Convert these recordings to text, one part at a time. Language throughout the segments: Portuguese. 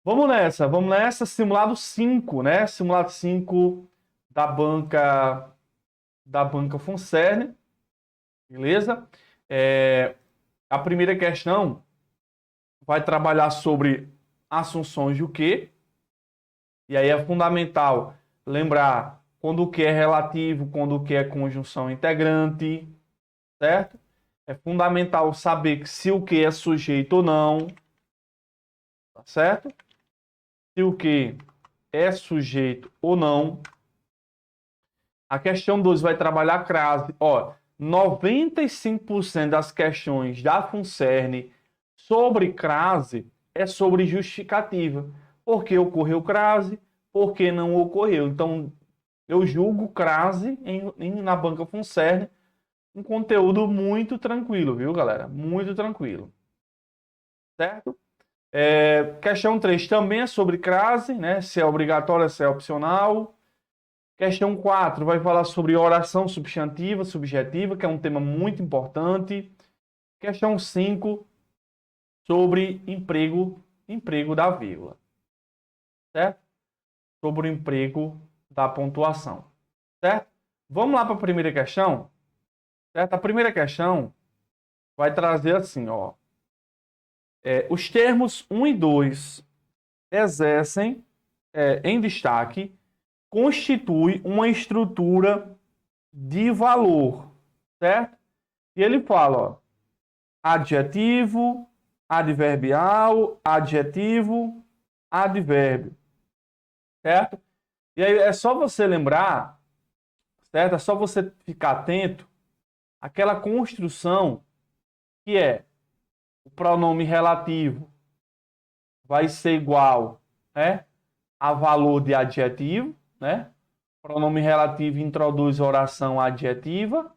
Vamos nessa. Simulado 5, né? Simulado 5 da banca Funcerne, beleza? A primeira questão vai trabalhar sobre assunções de o quê? E aí é fundamental lembrar quando o que é relativo, quando o que é conjunção integrante, certo? É fundamental saber se o que é sujeito ou não, tá certo? Se o que é sujeito ou não. A questão 2 vai trabalhar crase. Ó, 95% das questões da Funcerne sobre crase é sobre justificativa. Por que ocorreu crase? Por que não ocorreu? Então, eu julgo crase na banca Funcerne um conteúdo muito tranquilo, viu, galera? Muito tranquilo. Certo? Questão 3 também é sobre crase, né? Se é obrigatório, se é opcional. Questão 4 vai falar sobre oração substantiva, subjetiva, que é um tema muito importante. Questão 5 sobre emprego da vírgula, certo? Sobre o emprego da pontuação, certo? Vamos lá para a primeira questão, certo? A primeira questão vai trazer assim, ó. Os termos 1 e 2 exercem, em destaque, constitui uma estrutura de valor, certo? E ele fala, ó, adjetivo, adverbial, adjetivo, advérbio, certo? E aí é só você lembrar, certo? É só você ficar atento àquela construção que é o pronome relativo vai ser igual, né, a valor de adjetivo, né? Pronome relativo introduz oração adjetiva.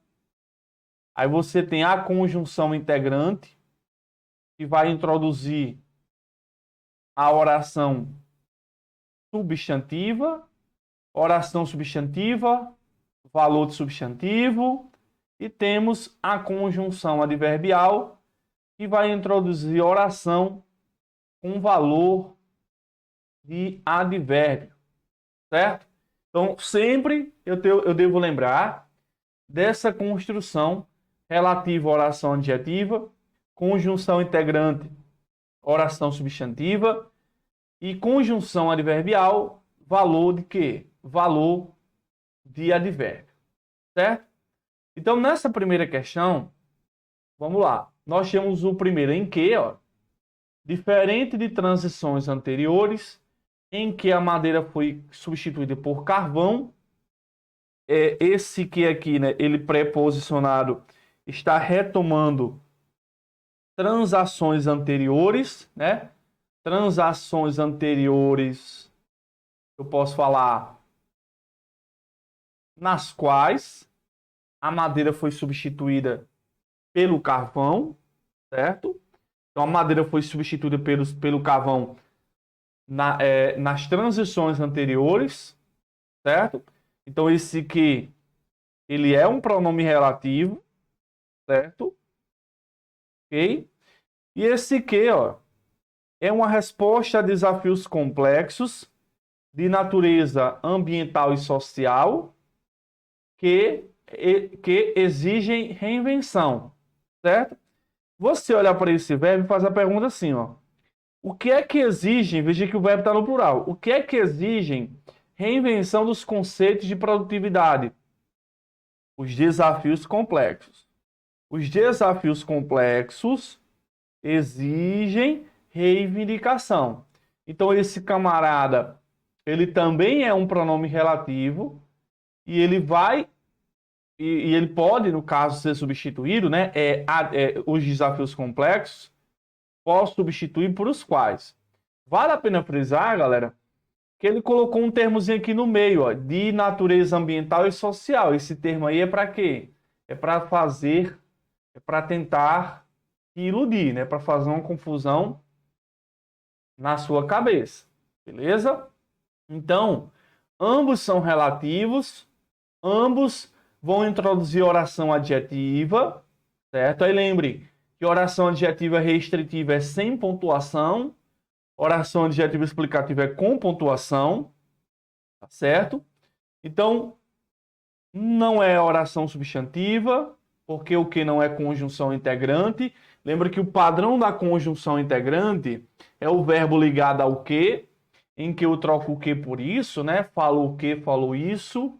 Aí você tem a conjunção integrante, que vai introduzir a oração substantiva, valor de substantivo, e temos a conjunção adverbial, que vai introduzir oração com valor de advérbio, certo? Então, sempre eu devo lembrar dessa construção relativa à oração adjetiva, conjunção integrante, oração substantiva, e conjunção adverbial, valor de quê? Valor de advérbio, certo? Então, nessa primeira questão, vamos lá. Nós temos o primeiro em que, ó, diferente de transições anteriores, em que a madeira foi substituída por carvão, esse que aqui, né, ele pré-posicionado, está retomando transações anteriores, né? Transações anteriores, eu posso falar, nas quais a madeira foi substituída pelo carvão, certo? Então a madeira foi substituída pelo carvão nas transições anteriores, certo? Então esse que ele é um pronome relativo, certo? Ok? E esse que, ó, é uma resposta a desafios complexos de natureza ambiental e social que exigem reinvenção, certo? Você olhar para esse verbo e faz a pergunta assim, ó. O que é que exigem? Veja que o verbo está no plural. O que é que exigem reinvenção dos conceitos de produtividade? Os desafios complexos. Os desafios complexos exigem reivindicação. Então, esse camarada, ele também é um pronome relativo e ele vai e ele pode, no caso, ser substituído, né? Os desafios complexos posso substituir por os quais. Vale a pena frisar, galera, que ele colocou um termozinho aqui no meio, ó, de natureza ambiental e social. Esse termo aí é para quê? É para tentar te iludir, né? Para fazer uma confusão na sua cabeça, beleza? Então, ambos são relativos, ambos vão introduzir oração adjetiva, certo? Aí lembre que oração adjetiva restritiva é sem pontuação, Oração adjetiva explicativa é com pontuação, tá certo? Então, não é oração substantiva, porque o que não é conjunção integrante. Lembra que o padrão da conjunção integrante é o verbo ligado ao que, em que eu troco o que por isso, né? Falou o que, falou isso.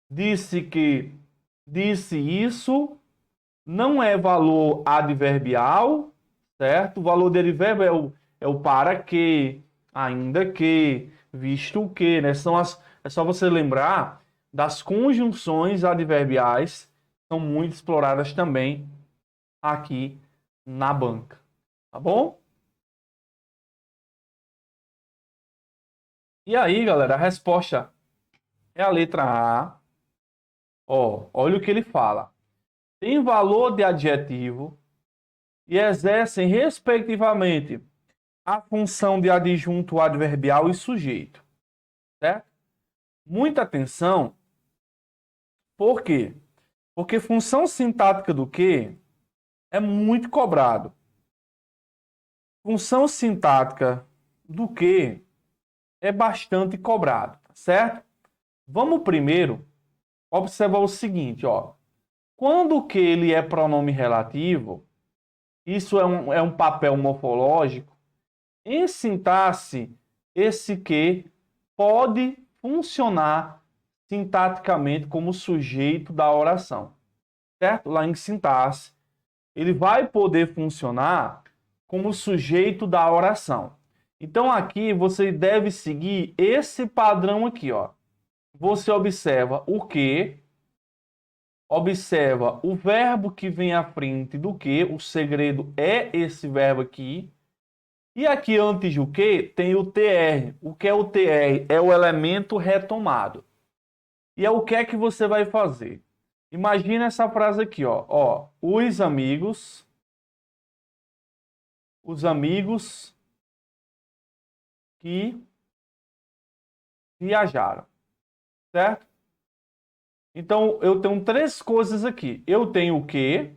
Disse que, disse isso. Não é valor adverbial, certo? O valor dele verbo é o para que, ainda que, visto o que, né? É só você lembrar das conjunções adverbiais, são muito exploradas também aqui na banca, tá bom? E aí, galera, a resposta é a letra A. Ó, olha o que ele fala. Tem valor de adjetivo e exercem, respectivamente, a função de adjunto adverbial e sujeito, certo? Muita atenção. Por quê? Porque função sintática do que é muito cobrado. Função sintática do que é bastante cobrado, tá certo? Vamos primeiro observar o seguinte, ó. Quando o que ele é pronome relativo, isso é um papel morfológico. Em sintaxe, esse que pode funcionar sintaticamente como sujeito da oração, certo? Lá em sintaxe, ele vai poder funcionar como sujeito da oração. Então aqui você deve seguir esse padrão aqui, ó. Você observa o que, observa o verbo que vem à frente do que, o segredo é esse verbo aqui. E aqui antes do que tem o TR. O que é o TR? É o elemento retomado. E é o que é que você vai fazer? Imagina essa frase aqui, ó. Os amigos que viajaram, certo? Então, eu tenho três coisas aqui. Eu tenho o que,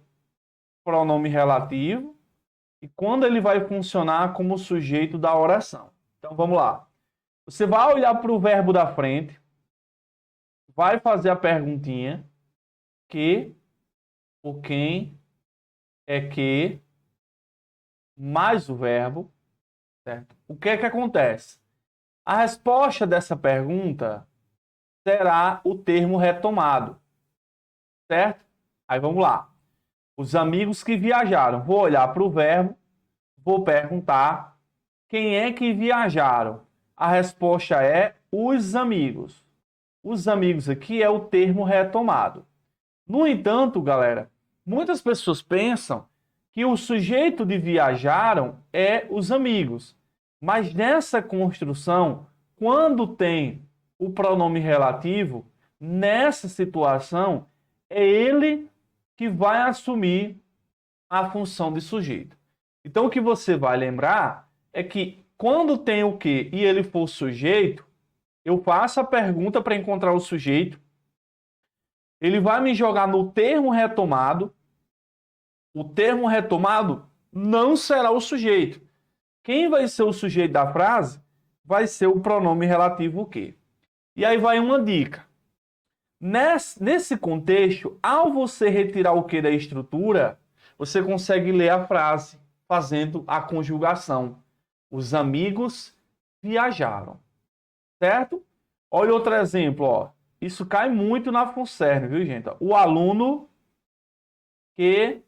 pronome relativo, e quando ele vai funcionar como sujeito da oração. Então, vamos lá. Você vai olhar para o verbo da frente, vai fazer a perguntinha, que, o quem, é que, mais o verbo, certo? O que é que acontece? A resposta dessa pergunta será o termo retomado, certo? Aí vamos lá. Os amigos que viajaram. Vou olhar para o verbo, vou perguntar quem é que viajaram. A resposta é os amigos. Os amigos aqui é o termo retomado. No entanto, galera, muitas pessoas pensam que o sujeito de viajaram é os amigos. Mas nessa construção, quando tem o pronome relativo, nessa situação, é ele que vai assumir a função de sujeito. Então, o que você vai lembrar é que quando tem o que e ele for sujeito, eu faço a pergunta para encontrar o sujeito, ele vai me jogar no termo retomado, o termo retomado não será o sujeito. Quem vai ser o sujeito da frase vai ser o pronome relativo o que. E aí vai uma dica. Nesse contexto, ao você retirar o que da estrutura, você consegue ler a frase fazendo a conjugação. Os amigos viajaram. Certo? Olha outro exemplo, ó. Isso cai muito na FUNCERN, viu, gente? O aluno que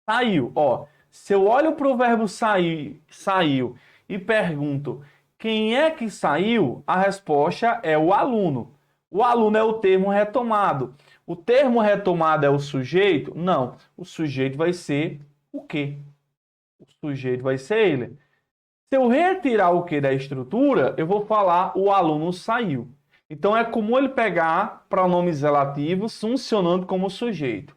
saiu. Ó, se eu olho para o verbo saiu e pergunto quem é que saiu, a resposta é o aluno. O aluno é o termo retomado. O termo retomado é o sujeito? Não. O sujeito vai ser o quê? O sujeito vai ser ele. Se eu retirar o que da estrutura, eu vou falar o aluno saiu. Então é comum ele pegar pronomes relativos funcionando como sujeito.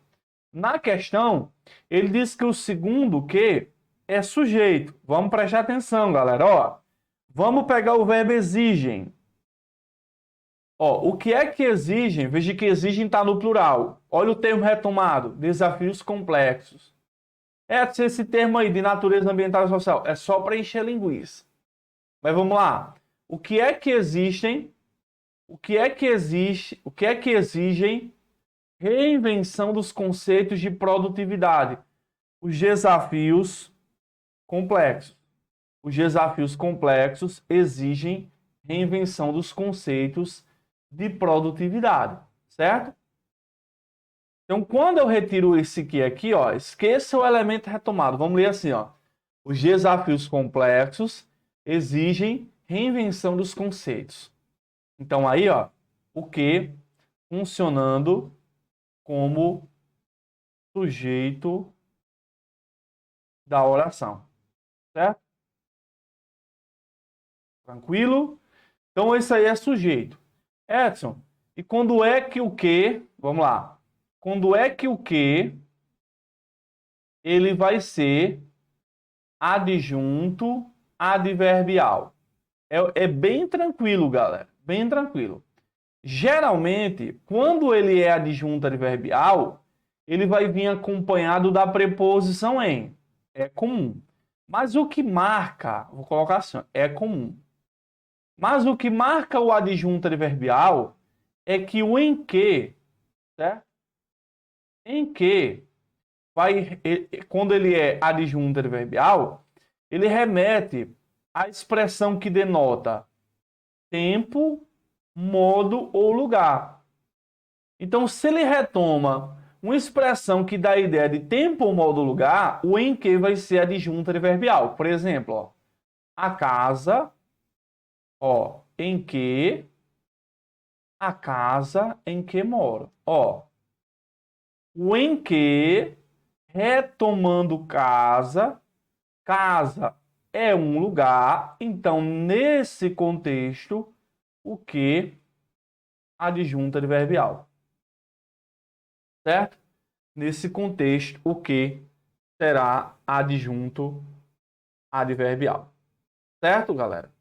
Na questão, ele diz que o segundo que é sujeito. Vamos prestar atenção, galera. Ó, vamos pegar o verbo exigem. Ó, o que é que exigem? Veja que exigem está no plural. Olha o termo retomado, desafios complexos. Esse termo aí de natureza ambiental e social é só para encher linguiça. Mas vamos lá. O que é que existem? O que é que existe? O que é que exigem reinvenção dos conceitos de produtividade? Os desafios complexos. Os desafios complexos exigem reinvenção dos conceitos de produtividade, certo? Então, quando eu retiro esse aqui, ó, esqueça o elemento retomado. Vamos ler assim, ó. Os desafios complexos exigem reinvenção dos conceitos. Então, aí, ó, o que funcionando como sujeito da oração, certo? Tranquilo? Então, esse aí é sujeito. Edson, e quando é que o que, vamos lá, quando é que o que ele vai ser adjunto adverbial? É bem tranquilo, galera, bem tranquilo. Geralmente, quando ele é adjunto adverbial, ele vai vir acompanhado da preposição em. É comum. Mas o que marca, vou colocar assim, ó, é comum. Mas o que marca o adjunto adverbial é que o em que, certo? Em que quando ele é adjunto adverbial, ele remete à expressão que denota tempo, modo ou lugar. Então, se ele retoma uma expressão que dá a ideia de tempo, ou modo ou lugar, o em que vai ser adjunto adverbial. Por exemplo, ó, a casa, ó, em que, a casa em que moro. Ó, o em que, retomando casa, casa é um lugar, então nesse contexto, o que adjunto adverbial, certo? Nesse contexto, o que será adjunto adverbial, certo, galera?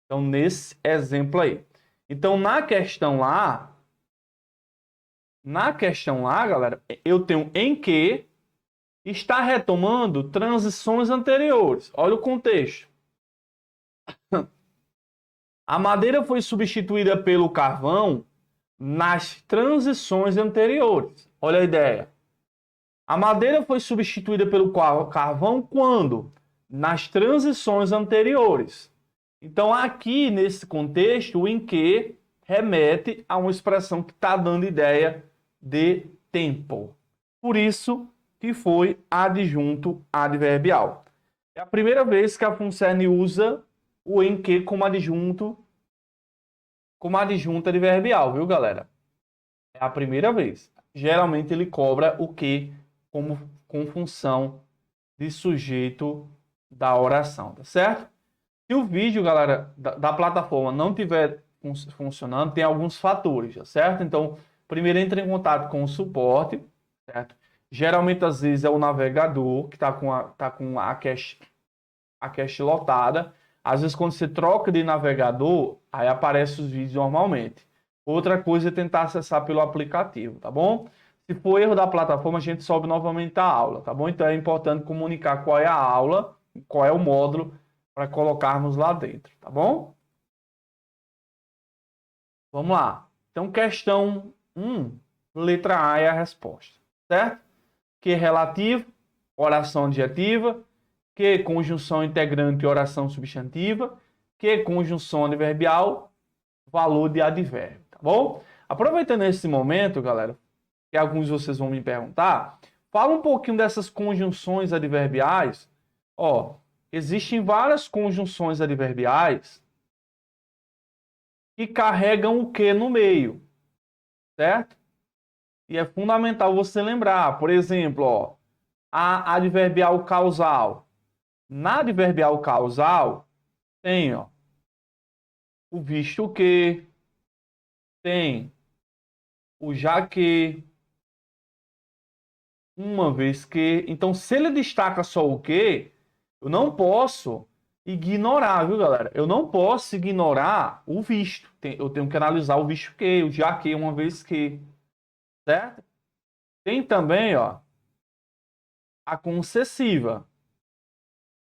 Então nesse exemplo aí. Então na questão lá, galera, eu tenho em que está retomando transições anteriores. Olha o contexto. A madeira foi substituída pelo carvão nas transições anteriores. Olha a ideia. A madeira foi substituída pelo carvão quando? Nas transições anteriores. Então, aqui nesse contexto, o em que remete a uma expressão que está dando ideia de tempo. Por isso que foi adjunto adverbial. É a primeira vez que a FUNCERN usa o em que como adjunto adverbial, viu, galera? É a primeira vez. Geralmente ele cobra o que como com função de sujeito da oração, tá certo? Se o vídeo, galera, da plataforma não estiver funcionando, tem alguns fatores, tá certo? Então, primeiro entre em contato com o suporte, certo? Geralmente, às vezes, é o navegador que está com a cache lotada. Às vezes, quando você troca de navegador, aí aparecem os vídeos normalmente. Outra coisa é tentar acessar pelo aplicativo, tá bom? Se for erro da plataforma, a gente sobe novamente a aula, tá bom? Então é importante comunicar qual é a aula, qual é o módulo para colocarmos lá dentro, tá bom? Vamos lá. Então, questão 1, letra A é a resposta, certo? Que relativo, oração adjetiva, que conjunção integrante e oração substantiva, que conjunção adverbial, valor de advérbio, tá bom? Aproveitando esse momento, galera, que alguns de vocês vão me perguntar, fala um pouquinho dessas conjunções adverbiais. Ó, existem várias conjunções adverbiais que carregam o que no meio, certo? E é fundamental você lembrar, por exemplo, ó, a adverbial causal. Na adverbial causal, tem, ó, o visto que, tem o já que, uma vez que. Então, se ele destaca só o que, eu não posso ignorar, viu, galera? Eu não posso ignorar o visto. Eu tenho que analisar o visto que, o já que, uma vez que, certo? Tem também, ó, a concessiva.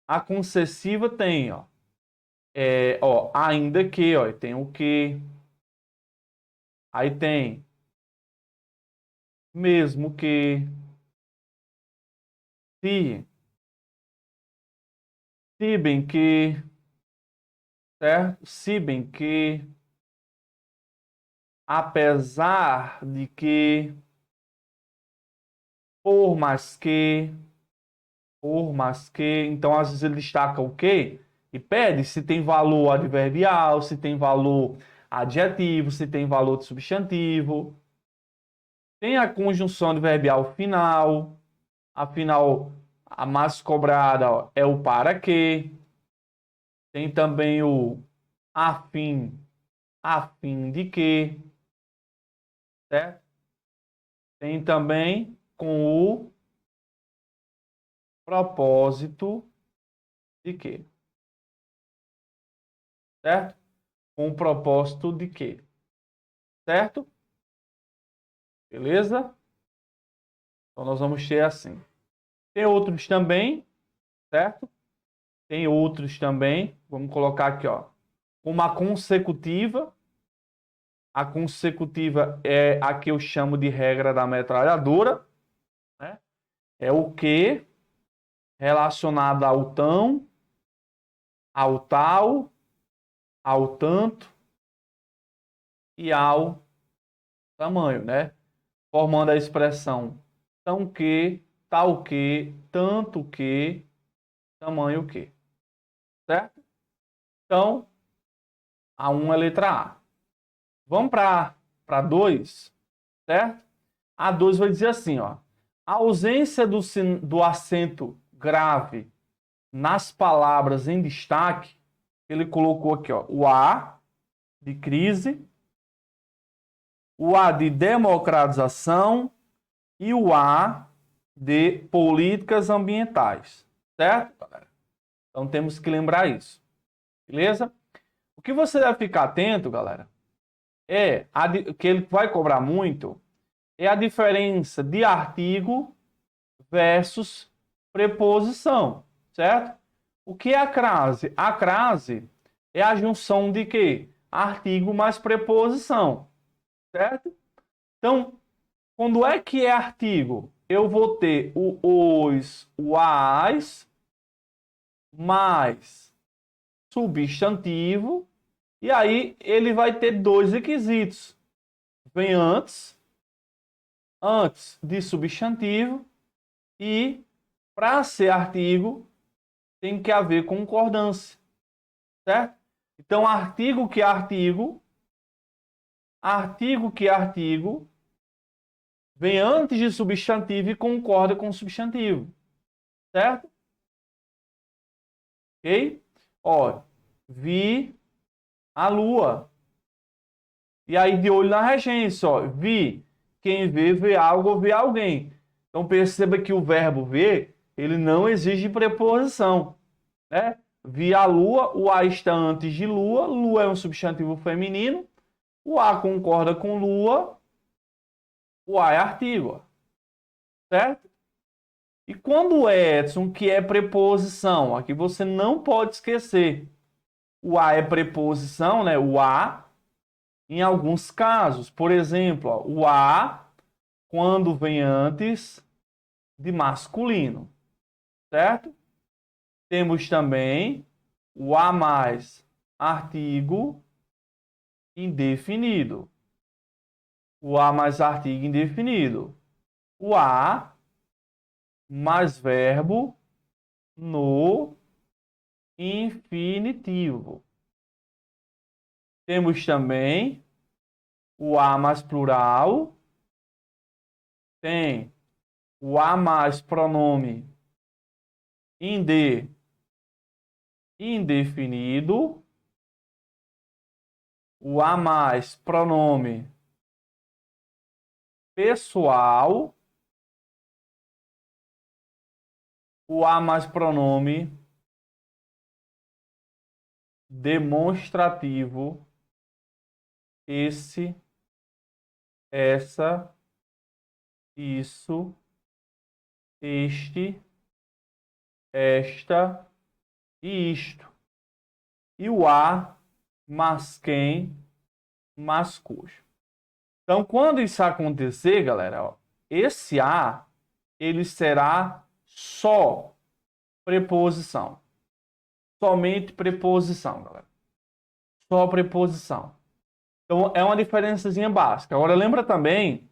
A concessiva tem, ó, Ó, ainda que, ó, tem o que, aí tem mesmo que, se, se bem que, certo? Se bem que, apesar de que, por mais que, por mais que. Então, às vezes ele destaca o que e pede se tem valor adverbial, se tem valor adjetivo, se tem valor de substantivo. Tem a conjunção adverbial final. Afinal, a mais cobrada, ó, é o para quê. Tem também o a fim de quê, certo? Tem também com o propósito de quê, certo? Com o propósito de quê, certo? Beleza? Então nós vamos ter assim. Tem outros também, certo? Tem outros também. Vamos colocar aqui, ó. Uma consecutiva. A consecutiva é a que eu chamo de regra da metralhadora, né? É o que relacionado ao tão, ao tal, ao tanto e ao tamanho, né? Formando a expressão tão que, tal que, tanto que, tamanho que, certo? Então, a 1 é letra A. Vamos para 2, certo? A 2 vai dizer assim, ó. A ausência do acento grave nas palavras em destaque, ele colocou aqui, ó, o A de crise, o A de democratização e o A de políticas ambientais, certo, galera? Então temos que lembrar isso, beleza? O que você deve ficar atento, galera, que ele vai cobrar muito, é a diferença de artigo versus preposição, certo? O que é a crase? A crase é a junção de quê? Artigo mais preposição, certo? Então, quando é que é artigo? Eu vou ter o as, mais substantivo, e aí ele vai ter dois requisitos. Vem antes de substantivo, e para ser artigo tem que haver concordância, certo? Então, artigo que é artigo, vem antes de substantivo e concorda com o substantivo, certo? Ok? Ó, vi a lua. E aí, de olho na regência, ó, vi. Quem vê, vê algo ou vê alguém. Então, perceba que o verbo ver, ele não exige preposição, né? Vi a lua, o a está antes de lua, lua é um substantivo feminino, o a concorda com lua, o a é artigo, ó, certo? E quando o Edson, que é preposição, aqui você não pode esquecer. O a é preposição, né? O a, em alguns casos. Por exemplo, ó, o a, quando vem antes de masculino, certo? Temos também o a mais artigo indefinido. O a mais artigo indefinido. O a mais verbo no infinitivo. Temos também o a mais plural, tem o a mais pronome indefinido, o a mais pronome pessoal, o a mais pronome demonstrativo, esse, essa, isso, este, esta e isto. e o a, mas quem, mas cujo. Então, quando isso acontecer, galera, ó, esse a, ele será só preposição. Somente preposição, galera. Só preposição. Então, é uma diferençazinha básica. Agora, lembra também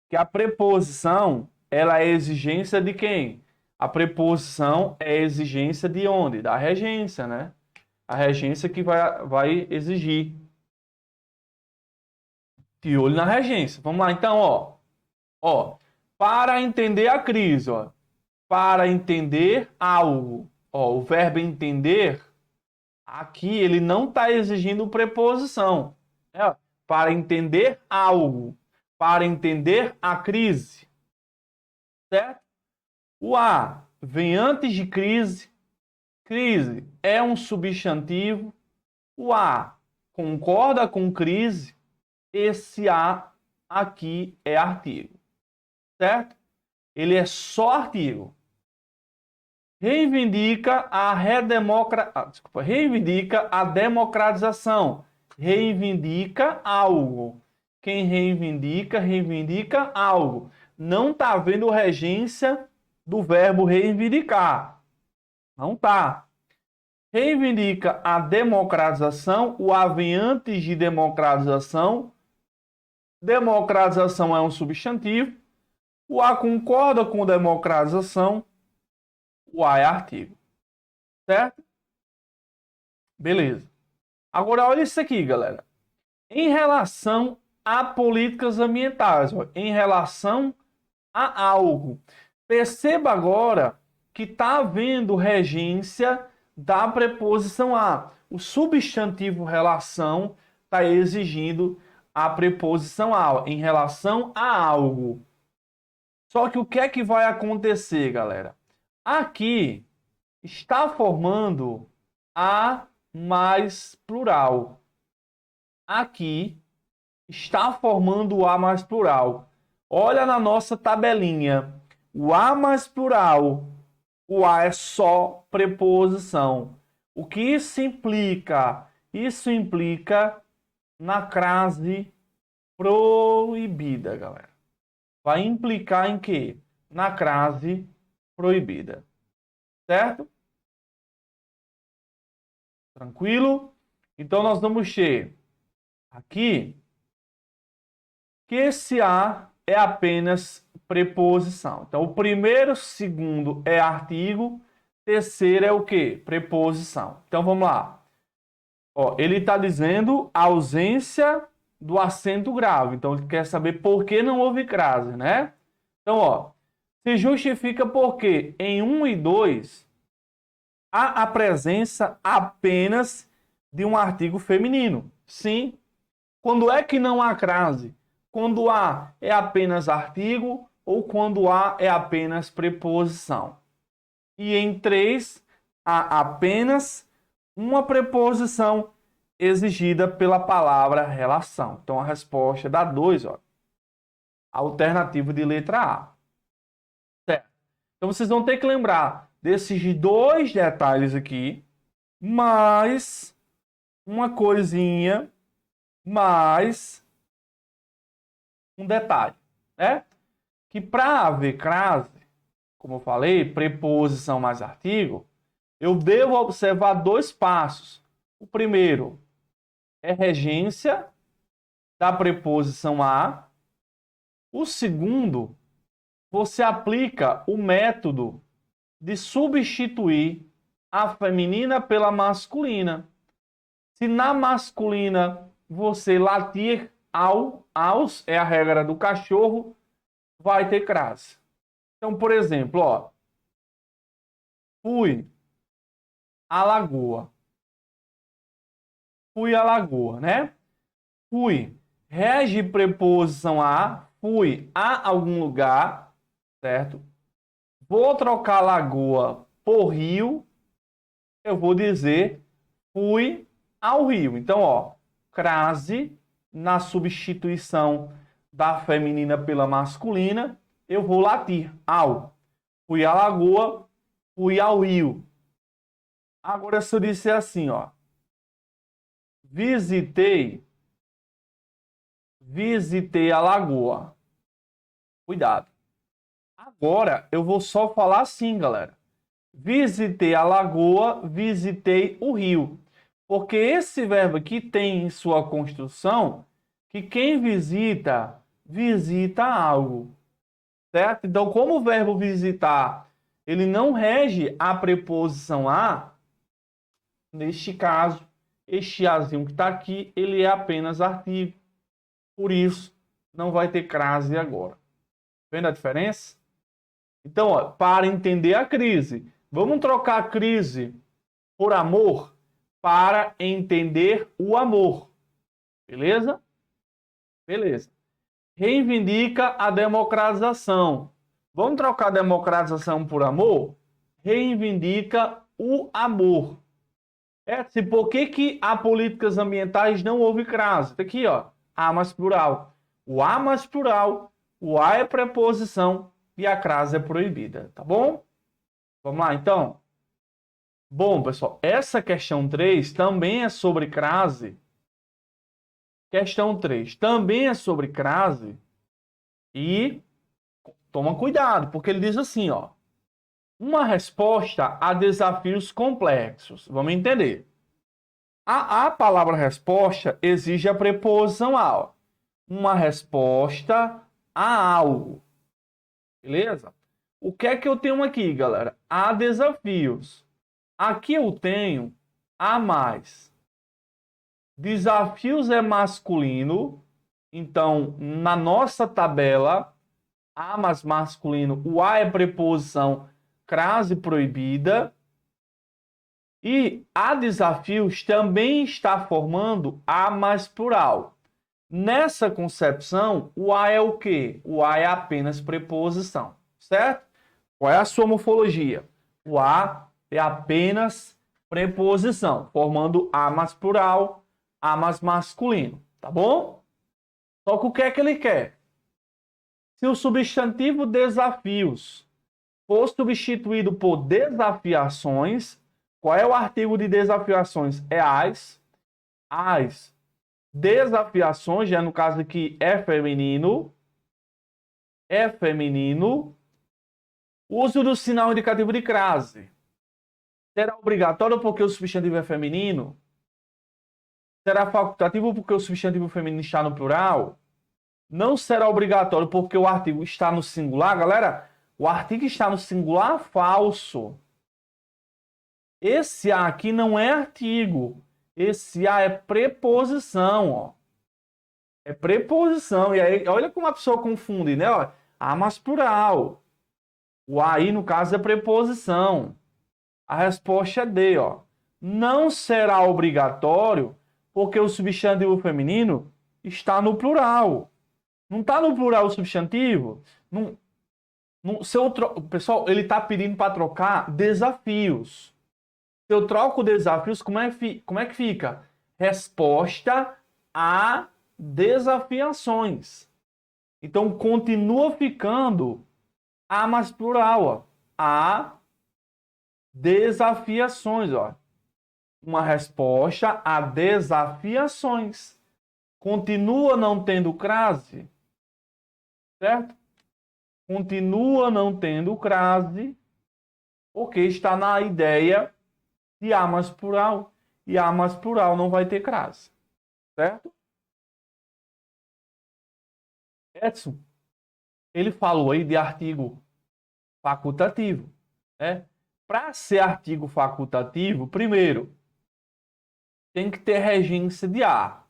que a preposição, ela é exigência de quem? A preposição é exigência de onde? Da regência, né? A regência que vai exigir. De olho na regência. Vamos lá, então, ó. Para entender a crise, ó. Para entender algo. Ó, o verbo entender, aqui ele não está exigindo preposição. Né? Para entender algo. Para entender a crise. Certo? O a vem antes de crise. Crise é um substantivo. O a concorda com crise. Esse a aqui é artigo. Certo? Ele é só artigo. Reivindica reivindica a democratização. Reivindica algo. Quem reivindica, reivindica algo. Não está havendo regência do verbo reivindicar. Não está. Reivindica a democratização. O a vem antes de democratização. Democratização é um substantivo. O a concorda com democratização. O a é artigo. Certo? Beleza. Agora, olha isso aqui, galera. Em relação a políticas ambientais, ó, em relação a algo. Perceba agora que está havendo regência da preposição a. O substantivo relação está exigindo a preposição a, ó, em relação a algo. Só que o que é que vai acontecer, galera? Aqui está formando a mais plural. Aqui está formando o a mais plural. Olha na nossa tabelinha. O a mais plural, o a é só preposição. O que isso implica? Isso implica na crase proibida, galera. Vai implicar em quê? Na crase proibida. Certo? Tranquilo? Então, nós vamos ter aqui que esse a é apenas preposição. Então, o primeiro, segundo é artigo, terceiro é o quê? Preposição. Então, vamos lá. Ó, ele está dizendo a ausência do acento grave. Então, ele quer saber por que não houve crase, né? Então, ó, se justifica porque em 1 e 2 há a presença apenas de um artigo feminino. Sim. Quando é que não há crase? Quando a é apenas artigo ou quando a é apenas preposição. E em 3 há apenas uma preposição exigida pela palavra relação. Então a resposta dá 2, ó. Alternativa de letra A. Certo. Então vocês vão ter que lembrar desses dois detalhes aqui, mais uma coisinha, mais um detalhe, né? Que para haver crase, como eu falei, preposição mais artigo, eu devo observar dois passos. O primeiro é regência da preposição a. O segundo, você aplica o método de substituir a feminina pela masculina. Se na masculina você latir aos, é a regra do cachorro, vai ter crase. Então, por exemplo, ó, fui à lagoa. Fui à lagoa, né? Fui, rege preposição a, fui a algum lugar, certo? Vou trocar lagoa por rio, eu vou dizer fui ao rio. Então, ó, crase na substituição da feminina pela masculina, eu vou latir ao. Fui à lagoa, fui ao rio. Agora, se eu disser assim, ó, Visitei a lagoa. Cuidado. Agora eu vou só falar assim, galera. Visitei a lagoa, visitei o rio. Porque esse verbo aqui tem em sua construção que quem visita, visita algo. Certo? Então, como o verbo visitar, ele não rege a preposição a, neste caso, este azinho que está aqui, ele é apenas artigo. Por isso, não vai ter crase agora. Vendo a diferença? Então, ó, para entender a crise, vamos trocar a crise por amor para entender o amor. Beleza? Beleza. Reivindica a democratização. Vamos trocar a democratização por amor? Reivindica o amor. Por que há políticas ambientais não houve crase? Tá aqui, ó. A mais plural. O a mais plural, o a é preposição e a crase é proibida, tá bom? Vamos lá, então. Bom, pessoal, essa questão 3 também é sobre crase. Questão 3 também é sobre crase. E toma cuidado, porque ele diz assim, ó. Uma resposta a desafios complexos. Vamos entender. A palavra resposta exige a preposição a. Ó. Uma resposta a algo. Beleza? O que é que eu tenho aqui, galera? Há desafios. Aqui eu tenho a mais. Desafios é masculino. Então, na nossa tabela, a mais masculino, o a é preposição crase proibida. E a desafios também está formando a mais plural. Nessa concepção, o a é o quê? O a é apenas preposição, certo? Qual é a sua morfologia? O a é apenas preposição, formando a mais plural, a mais masculino, tá bom? Só que o que é que ele quer? Se o substantivo desafios for substituído por desafiações, qual é o artigo de desafiações? É as. As desafiações, já no caso aqui é feminino. É feminino. Uso do sinal indicativo de crase. Será obrigatório porque o substantivo é feminino? Será facultativo porque o substantivo feminino está no plural? Não será obrigatório porque o artigo está no singular. Galera, o artigo está no singular falso. Esse a aqui não é artigo. Esse a é preposição, ó. É preposição. E aí, olha como a pessoa confunde, né? Ó, a mais plural. O aí, no caso, é preposição. A resposta é D, ó. Não será obrigatório porque o substantivo feminino está no plural. Não está no plural o substantivo? Pessoal, ele está pedindo para trocar desafios. Se eu troco desafios, como é que fica? Resposta a desafiações. Então, continua ficando a mais plural, ó. A desafiações, ó. Uma resposta a desafiações. Continua não tendo crase, certo? Continua não tendo crase, porque está na ideia de A mais plural. E A mais plural não vai ter crase. Certo? Edson, ele falou aí de artigo facultativo. Né? Para ser artigo facultativo, primeiro, tem que ter regência de A.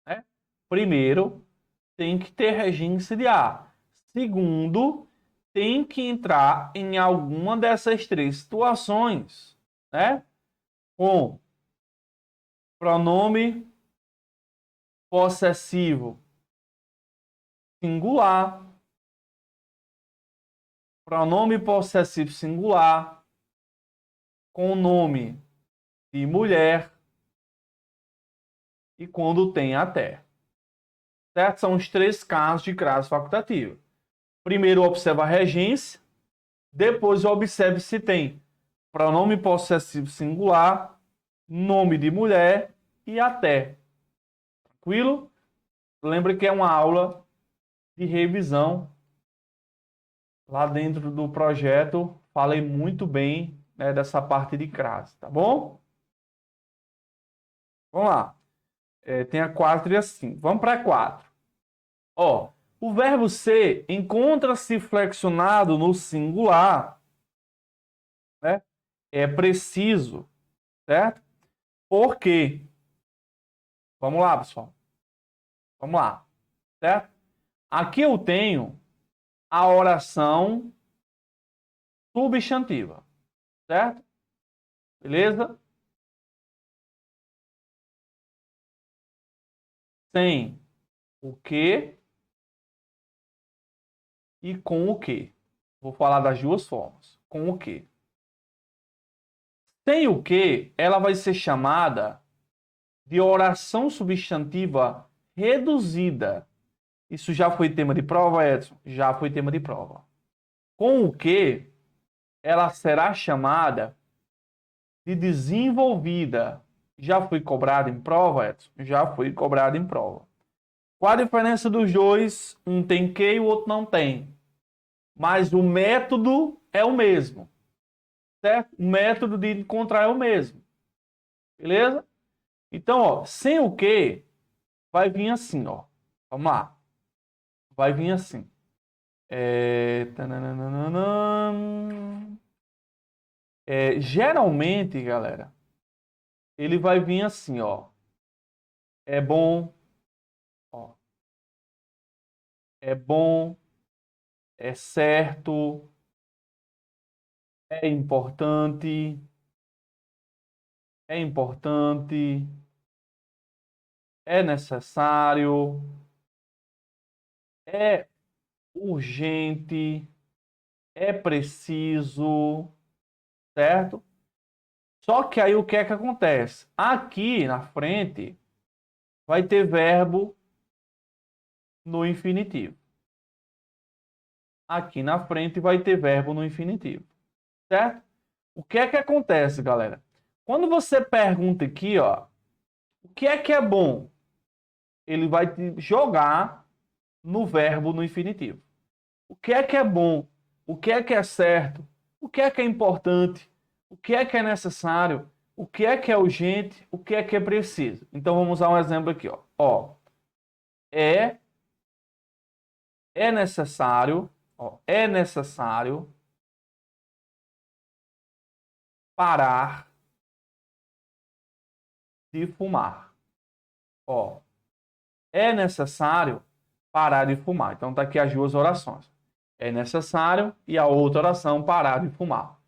Né? Primeiro, tem que ter regência de A. Segundo, tem que entrar em alguma dessas três situações. Né? Com pronome possessivo singular, pronome possessivo singular, com nome de mulher e quando tem até. Certo? São os três casos de crase facultativa. Primeiro observa a regência, depois observe se tem pronome possessivo singular, nome de mulher e até. Tranquilo? Lembre que é uma aula de revisão. Lá dentro do projeto, falei muito bem, né, dessa parte de crase, tá bom? Vamos lá. Tem a 4 e a 5. Vamos para a 4. Ó, o verbo ser encontra-se flexionado no singular, né? É preciso, certo? Por quê? Vamos lá, pessoal. Vamos lá, certo? Aqui eu tenho a oração substantiva, certo? Beleza? Sem o que e com o que. Vou falar das duas formas. Com o que. Sem o que, ela vai ser chamada de oração substantiva reduzida. Isso já foi tema de prova, Edson? Já foi tema de prova. Com o que, ela será chamada de desenvolvida. Já foi cobrada em prova, Edson? Já foi cobrada em prova. Qual a diferença dos dois? Um tem que e o outro não tem. Mas o método é o mesmo. Certo? O método de encontrar é o mesmo. Beleza? Então, ó, sem o que, vai vir assim, ó. Vamos lá. Vai vir assim. Geralmente, galera, ele vai vir assim, ó. É bom, ó. É bom, é certo, é importante, é importante, é necessário, é urgente, é preciso, certo? Só que aí o que é que acontece? Aqui na frente vai ter verbo no infinitivo. Aqui na frente vai ter verbo no infinitivo, certo? O que é que acontece, galera? Quando você pergunta aqui, ó, o que é bom? Ele vai te jogar no verbo no infinitivo. O que é bom? O que é certo? O que é importante? O que é necessário? O que é urgente? O que é preciso? Então vamos usar um exemplo aqui, ó. Ó, é necessário, ó, é necessário parar de fumar. Ó, é necessário parar de fumar. Então tá aqui as duas orações. É necessário e a outra oração parar de fumar.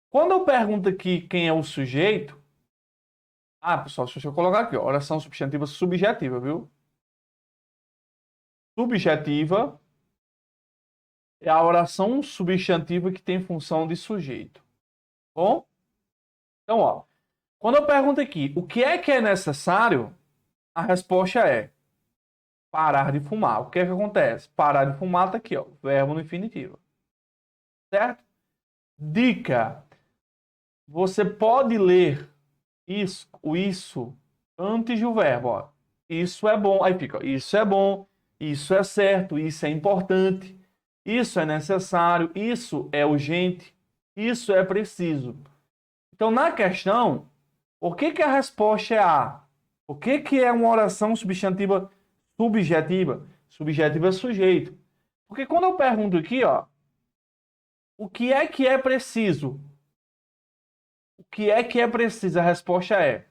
Quando eu pergunto aqui quem é o sujeito, pessoal, deixa eu colocar aqui, ó, oração substantiva subjetiva, viu? Subjetiva é a oração substantiva que tem função de sujeito. Bom? Então, ó, quando eu pergunto aqui o que é necessário, a resposta é parar de fumar. O que é que acontece? Parar de fumar está aqui, ó, verbo no infinitivo. Certo? Dica: você pode ler isso antes do verbo, ó. Isso é bom. Aí fica, isso é bom, isso é certo, isso é importante, isso é necessário, isso é urgente, isso é preciso. Então, na questão, por que a resposta é A? O que é uma oração substantiva subjetiva? Subjetiva é sujeito. Porque quando eu pergunto aqui, ó, o que é preciso? O que é preciso? A resposta é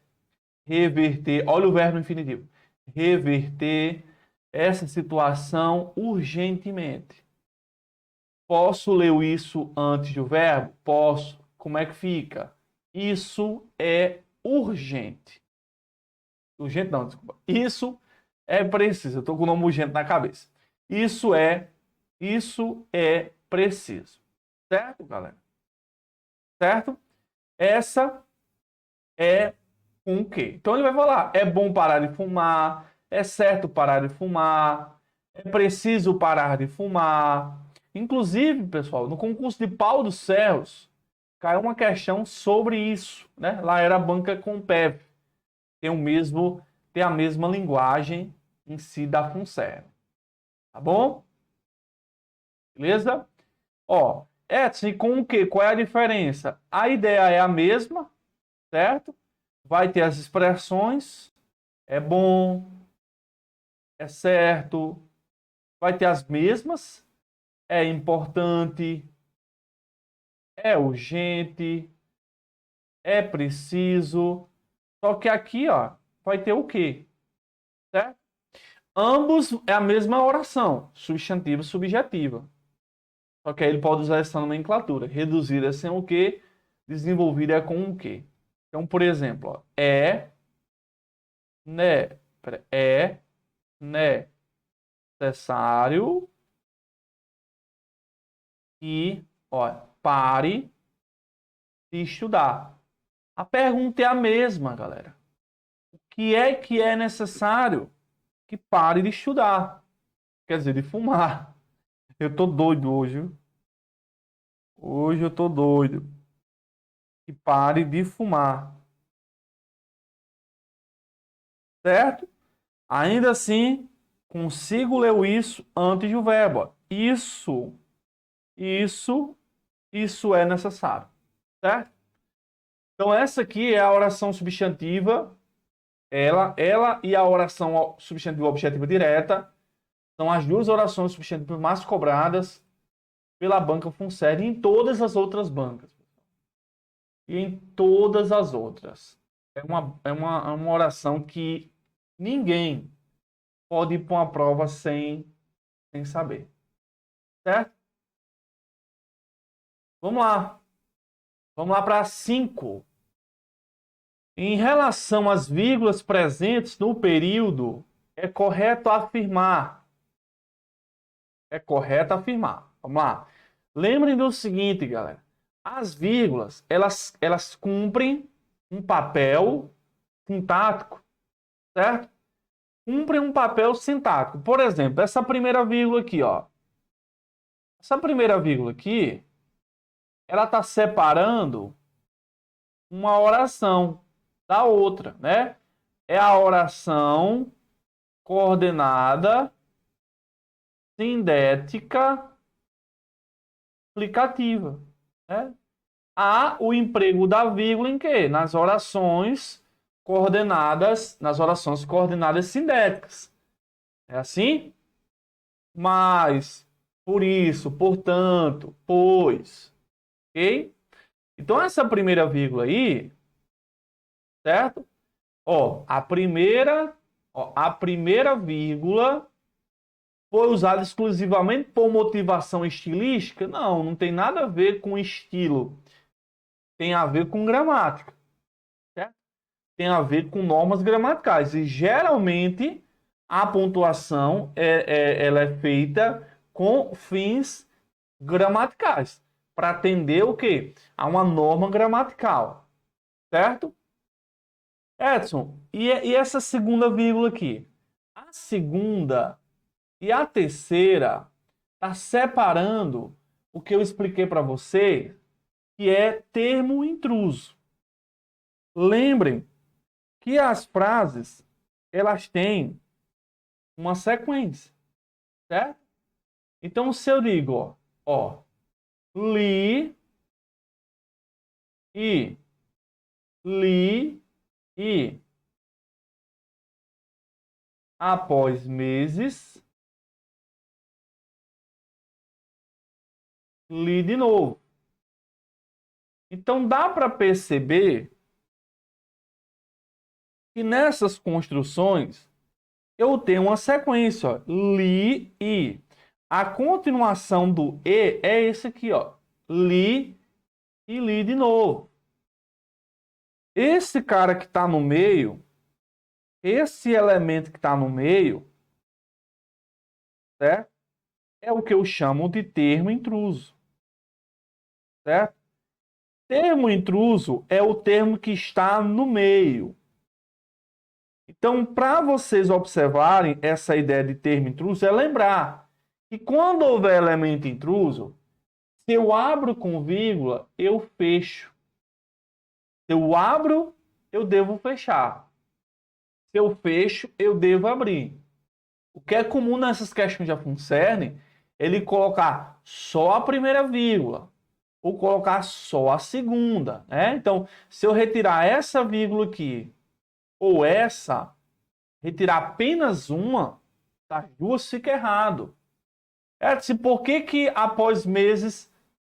reverter. Olha o verbo infinitivo. Reverter essa situação urgentemente. Posso ler isso antes do verbo? Posso. Como é que fica? Isso é urgente. Urgente não, desculpa. Isso é preciso. Eu estou com o nome urgente na cabeça. Isso é preciso. Certo, galera? Certo? Essa é com o quê? Então ele vai falar, é bom parar de fumar, é certo parar de fumar, é preciso parar de fumar. Inclusive, pessoal, no concurso de Pau dos Ferros, caiu uma questão sobre isso, né? Lá era a banca Compev. Tem a mesma linguagem em si da FUNCERN. Tá bom? Beleza? Ó, Edson, e com o quê? Qual é a diferença? A ideia é a mesma, certo? Vai ter as expressões, é bom, é certo, vai ter as mesmas, é importante, é urgente, é preciso. Só que aqui, ó, vai ter o quê? Certo? Ambos é a mesma oração, substantiva e subjetiva. Só que aí ele pode usar essa nomenclatura. Reduzida é sem o quê? Desenvolvida é com o quê? Então, por exemplo, ó, é necessário que, ó, pare de estudar. A pergunta é a mesma, galera. O que é necessário que pare de estudar? Quer dizer, de fumar. Eu tô doido hoje, viu? Hoje eu tô doido. Que pare de fumar. Certo? Ainda assim, consigo ler o isso antes do verbo. Ó. Isso, isso é necessário. Certo? Então, essa aqui é a oração substantiva. Ela e a oração substantiva objetiva direta são as duas orações substantivas mais cobradas pela banca FUNCERN e em todas as outras bancas. E em todas as outras. É uma oração que ninguém pode ir para uma prova sem saber. Certo? Vamos lá. Vamos lá para 5. Em relação às vírgulas presentes no período, é correto afirmar. É correto afirmar. Vamos lá. Lembrem do seguinte, galera. As vírgulas, elas cumprem um papel sintático, certo? Cumprem um papel sintático. Por exemplo, essa primeira vírgula aqui, ó. Essa primeira vírgula aqui, ela está separando uma oração da outra, né? É a oração coordenada sindética explicativa, né? Há o emprego da vírgula em quê? Nas orações coordenadas sindéticas. É assim? Mas, por isso, portanto, pois, ok? Então, essa primeira vírgula aí, certo? A primeira vírgula foi usada exclusivamente por motivação estilística? Não, não tem nada a ver com estilo. Tem a ver com gramática, certo? Tem a ver com normas gramaticais. E geralmente a pontuação ela é feita com fins gramaticais. Para atender o quê? A uma norma gramatical, certo? Edson, e essa segunda vírgula aqui? A segunda e a terceira está separando o que eu expliquei para você, que é termo intruso. Lembrem que as frases elas têm uma sequência, certo? Então, se eu digo, ó, li e li e após meses li de novo. Então dá para perceber que nessas construções eu tenho uma sequência, ó, li e. A continuação do e é esse aqui, ó, li e li de novo. Esse cara que está no meio, esse elemento que está no meio, certo? É o que eu chamo de termo intruso, certo? Termo intruso é o termo que está no meio. Então, para vocês observarem essa ideia de termo intruso, é lembrar que quando houver elemento intruso, se eu abro com vírgula, eu fecho. Se eu abro, eu devo fechar. Se eu fecho, eu devo abrir. O que é comum nessas questões de função cerne, ele colocar só a primeira vírgula, ou colocar só a segunda, né? Então, se eu retirar essa vírgula aqui, ou essa, retirar apenas uma, das duas fica errado. Por que que após meses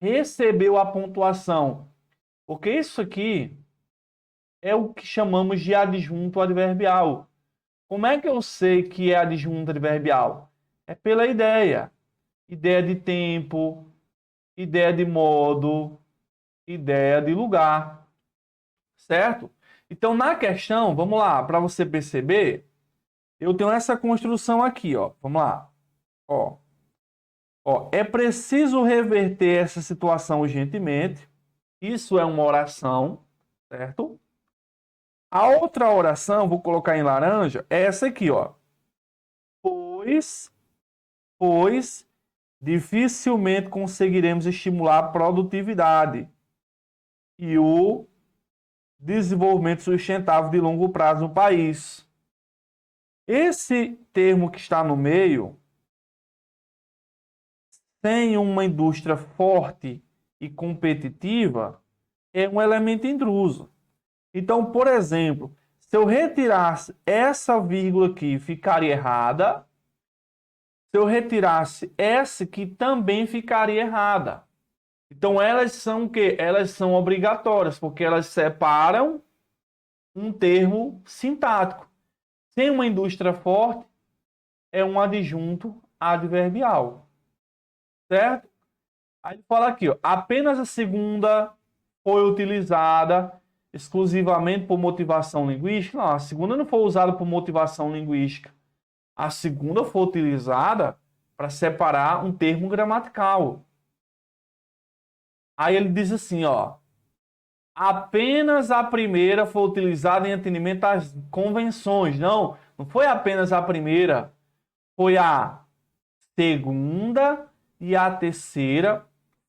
recebeu a pontuação? Porque isso aqui é o que chamamos de adjunto adverbial. Como é que eu sei que é adjunto adverbial? É pela ideia. Ideia de tempo, ideia de modo, ideia de lugar. Certo? Então, na questão, vamos lá, para você perceber, eu tenho essa construção aqui, ó. Vamos lá. Ó. Ó, é preciso reverter essa situação urgentemente. Isso é uma oração, certo? A outra oração, vou colocar em laranja, é essa aqui, ó. Pois dificilmente conseguiremos estimular a produtividade e o desenvolvimento sustentável de longo prazo no país. Esse termo que está no meio, sem uma indústria forte e competitiva, é um elemento intruso. Então, por exemplo, se eu retirasse essa vírgula aqui, ficaria errada. Se eu retirasse essa aqui, também ficaria errada. Então, elas são o quê? Elas são obrigatórias, porque elas separam um termo sintático. Sem uma indústria forte, é um adjunto adverbial. Certo? Aí ele fala aqui, ó, apenas a segunda foi utilizada exclusivamente por motivação linguística. Não, a segunda não foi usada por motivação linguística. A segunda foi utilizada para separar um termo gramatical. Aí ele diz assim, ó, apenas a primeira foi utilizada em atendimento às convenções. Não, não foi apenas a primeira, foi a segunda e a terceira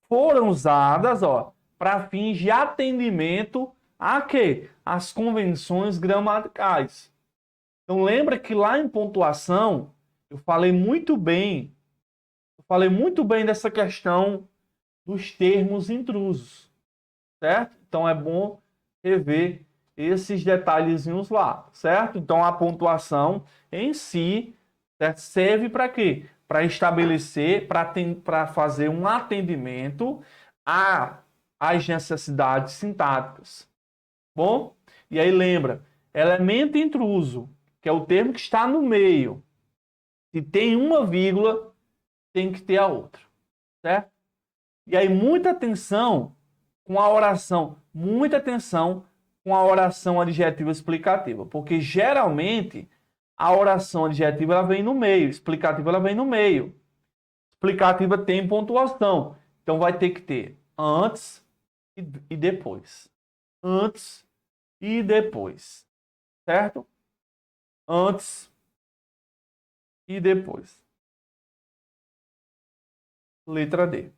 foram usadas, ó, para fins de atendimento a quê? As convenções gramaticais. Então lembra que lá em pontuação eu falei muito bem dessa questão dos termos intrusos, certo? Então é bom rever esses detalhezinhos lá, certo? Então a pontuação em si, certo? Serve para quê? Para estabelecer, para fazer um atendimento às necessidades sintáticas. Bom? E aí lembra, elemento intruso, que é o termo que está no meio. Se tem uma vírgula, tem que ter a outra, certo? E aí muita atenção com a oração, muita atenção com a oração adjetiva explicativa, porque geralmente a oração adjetiva ela vem no meio, explicativa ela vem no meio. Explicativa tem pontuação, então vai ter que ter antes e depois. Antes e depois, certo? Antes e depois. Letra D.